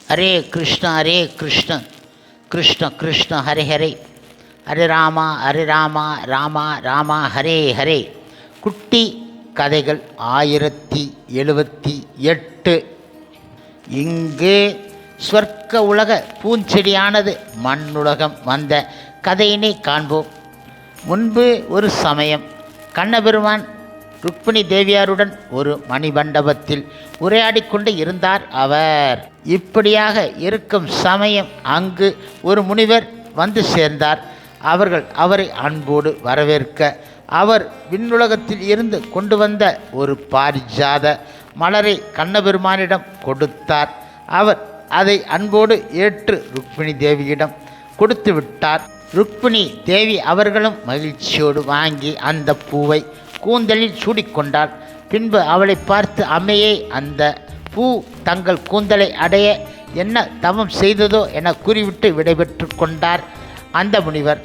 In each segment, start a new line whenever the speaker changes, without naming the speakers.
ஹரே கிருஷ்ண கிருஷ்ண கிருஷ்ண ஹரே ஹரே, ஹரே ராமா ராமா ராமா ஹரே ஹரே. குட்டி கதைகள் 1078. இங்கு ஸ்வர்க்க உலக பூஞ்செடியானது மண்ணுலகம் வந்த கதையினை காண்போம். முன்பு ஒரு சமயம் கண்ணபெருமான் ருக்மிணி தேவியாருடன் ஒரு மணிமண்டபத்தில் உரையாடி கொண்டு இருந்தார். அவர் இப்படியாக இருக்கும் சமயம் அங்கு ஒரு முனிவர் வந்து சேர்ந்தார். அவர்கள் அவரை அன்போடு வரவேற்க அவர் விண்ணுலகத்தில் இருந்து கொண்டு வந்த ஒரு பாரிஜாத மலரை கண்ணபெருமானிடம் கொடுத்தார். அவர் அதை அன்போடு ஏற்று ருக்மிணி தேவியிடம் கொடுத்து விட்டார். ருக்மிணி தேவி அவர்களும் மகிழ்ச்சியோடு வாங்கி அந்த பூவை கூந்தலில் சூடிக்கொண்டாள். பின்பு அவளை பார்த்து, அம்மையே, அந்த பூ தங்கள் கூந்தலை அடைய என்ன தவம் செய்ததோ என கூறிவிட்டு விடைபெற்று கொண்டார் அந்த முனிவர்.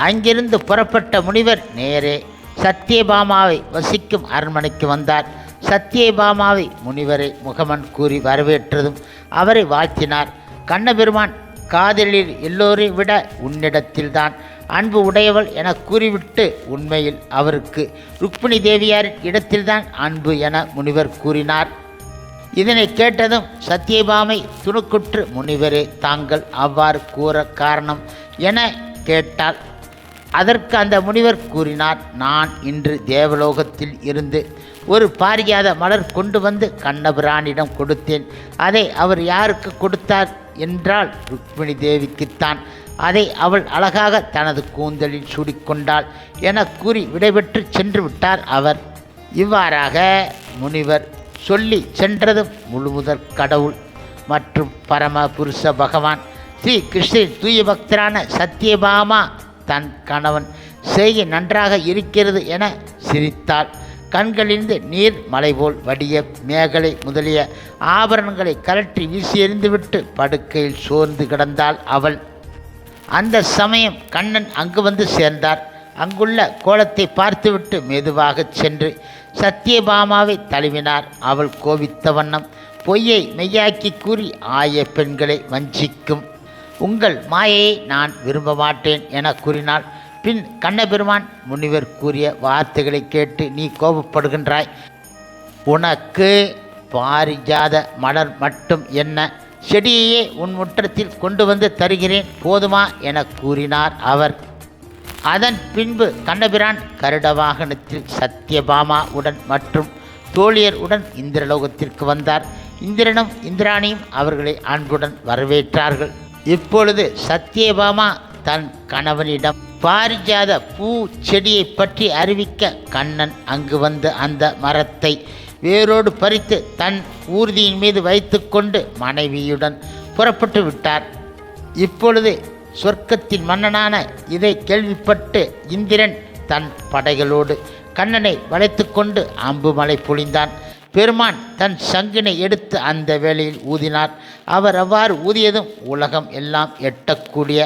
அங்கிருந்து புறப்பட்ட முனிவர் நேரே சத்தியபாமாவை வசிக்கும் அரண்மனைக்கு வந்தார். சத்தியபாமாவை முனிவரை முகமன் கூறி வரவேற்றதும் அவரை வாழ்த்தினார். கண்ணபெருமான் காதலில் எல்லோரையும் விட உன்னிடத்தில்தான் அன்பு உடையவள் என கூறிவிட்டு, உண்மையில் அவருக்கு ருக்மிணி தேவியாரின் இடத்தில்தான் அன்பு என முனிவர் கூறினார். இதனை கேட்டதும் சத்தியபாமை துணுக்குற்று, முனிவரே, தாங்கள் அவ்வாறு கூற காரணம் என கேட்டாள். அதற்கு அந்த முனிவர் கூறினார், நான் இன்று தேவலோகத்தில் இருந்து ஒரு பாரிஜாத மலர் கொண்டு வந்து கண்ணபிரானிடம் கொடுத்தேன். அதை அவர் யாருக்கு கொடுத்தார் என்றால் ருக்மிணி தேவிக்குத்தான். அதை அவள் அழகாக தனது கூந்தலில் சூடிக்கொண்டாள் என கூறி விடைபெற்று சென்று விட்டார் அவர். இவ்வாறாக முனிவர் சொல்லி சென்றதும் முழுமுதற் கடவுள் மற்றும் பரம புருஷ பகவான் ஸ்ரீ கிருஷ்ணன் தூய பக்தரான சத்தியபாமா தன் கணவன் செய்கை நன்றாக இருக்கிறது என சிரித்தாள். கண்களிலிருந்து நீர் மலை போல் வடிய மேகலை முதலிய ஆபரணங்களை கலற்றி வீசி எறிந்துவிட்டு படுக்கையில் சோர்ந்து கிடந்தாள் அவள். அந்த சமயம் கண்ணன் அங்கு வந்து சேர்ந்தார். அங்குள்ள கோலத்தை பார்த்துவிட்டு மெதுவாக சென்று சத்தியபாமாவை தழுவினார். அவள் கோபித்த வண்ணம், பொய்யை மெய்யாக்கி கூறி ஆய பெண்களை வஞ்சிக்கும் உங்கள் மாயையை நான் விரும்ப மாட்டேன் என கூறினாள். பின் கண்ணபெருமான் முனிவர் கூறிய வார்த்தைகளை கேட்டு, நீ கோபப்படுகின்றாய், உனக்கு பாரிஜாத மலர் மட்டும் என்ன, செடியையே உன் முற்றத்தில் கொண்டு வந்து தருகிறேன், போதுமா என கூறினார் அவர். அதன் பின்பு கண்ணபிரான் கருட வாகனத்தில் சத்தியபாமா உடன் மற்றும் தோழியர் உடன் இந்திரலோகத்திற்கு வந்தார். இந்திரனும் இந்திராணியும் அவர்களை அன்புடன் வரவேற்றார்கள். இப்பொழுது சத்தியபாமா தன் கணவனிடம் பாரிஜாத பூ செடியை பற்றி அறிவிக்க, கண்ணன் அங்கு வந்து அந்த மரத்தை வேரோடு பறித்து தன் ஊர்தியின் மீது வைத்து கொண்டு மனைவியுடன் புறப்பட்டு விட்டார். இப்பொழுது சொர்க்கத்தின் மன்னனான இதை கேள்விப்பட்டு இந்திரன் தன் படைகளோடு கண்ணனை வளைத்து கொண்டு அம்புமலை பொழிந்தான். பெருமான் தன் சங்கினை எடுத்து அந்த வேளையில் ஊதினார். அவர் அவ்வாறு ஊதியதும் உலகம் எல்லாம் எட்டக்கூடிய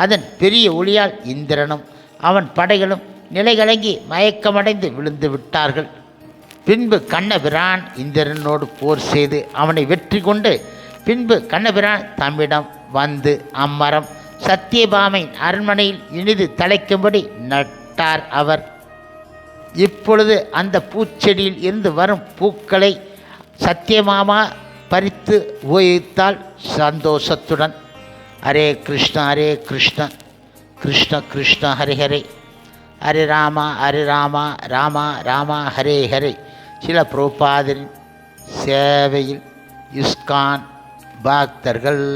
அதன் பெரிய ஒளியால் இந்திரனும் அவன் படைகளும் நிலைகலங்கி மயக்கமடைந்து விழுந்து விட்டார்கள். பின்பு கண்ணபிரான் இந்திரனோடு போர் செய்து அவனை வெற்றி கொண்டு பின்பு கண்ணபிரான் தம்மிடம் வந்து அம்மரம் சத்தியபாமை அரண்மனையில் இனிது தலைக்கும்படி நட்டார் அவர். இப்பொழுது அந்த பூச்செடியில் இருந்து வரும் பூக்களை சத்தியபாமா பறித்து உபயோகித்தால் சந்தோஷத்துடன். ஹரே கிருஷ்ண கிருஷ்ண கிருஷ்ண ஹரே ஹரே, ஹரே ராமா ராமா ராமா ஹரே ஹரே. சில பிரபுபாதரின் சேவையில் இஸ்கான் பக்தர்கள்.